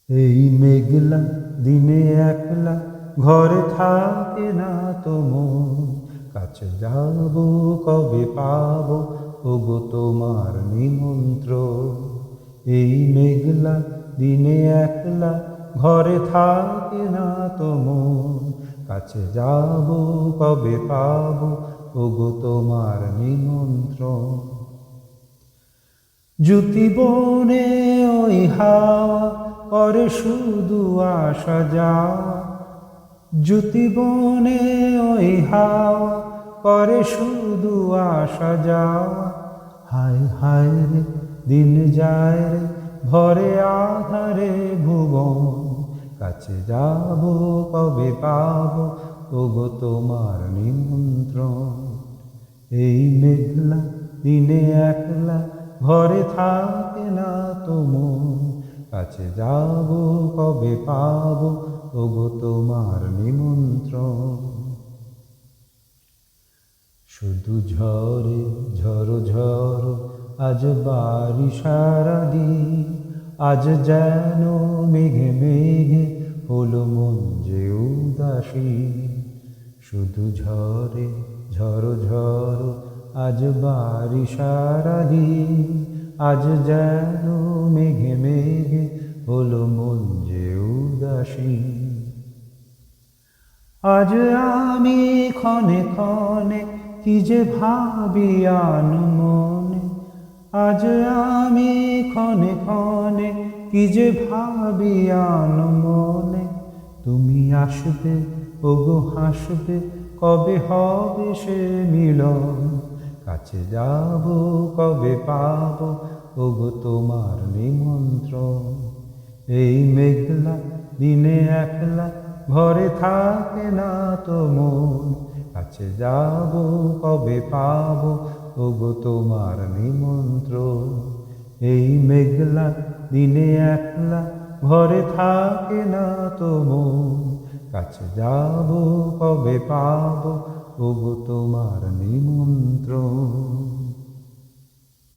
এই মেঘলা দিনে একলা ঘরে থাকে না তো মন, কাছে যাব কবে পাবো ওগো তোমার নিমন্ত্রণ। এই মেঘলা দিনে একলা ঘরে থাকে না তো মন, কাছে যাব কবে পাবো ওগো তোমার নিমন্ত্রণ। জ্যোতি বনে ওই হাওয়া করে শুধু আসা যাওয়া, জ্যোতি বনে ওই হাওয়া করে শুধু আসা যাওয়া। হায় হায় রে দিন যায় রে ভরে আধারে ভুবন, কাছে যাব কবে পাবো ওগো তোমার নিমন্ত্রণ। এই মেঘলা দিনে একলা ঘরে থাকে না তো মন, কাছে যাব কবে পাবো ওগো তোমার নিমন্ত্রণ। শুধু ঝরে ঝরো ঝরো আজ বাড়ি সারাদিন, আজ যেন মেঘে মেঘে হলো মন যে উদাসী। শুধু ঝরে ঝরো ঝরো আজ বাড়ি সারাদিন, আজ যেন মেঘে মেঘে হলো মন যে উদাসী। আজ আমি ক্ষণে ক্ষণে কি যে ভাবি আনমনে, আজ আমি ক্ষণে ক্ষণে কি যে ভাবি আনমনে। তুমি আসবে ওগো হাসবে কবে হবে সে মিলন, কাছে যাব কবে পাবো ওগো তোমার নিমন্ত্রণ। এই মেঘলা দিনে একলা ঘরে থাকে না তো মন, কাছে যাব কবে পাবো ওগো তোমার নিমন্ত্রণ। এই মেঘলা দিনে একলা ঘরে থাকে না তো মন, কাছে যাব কবে পাবো ওগো তোমার নিমন্ত্রণ।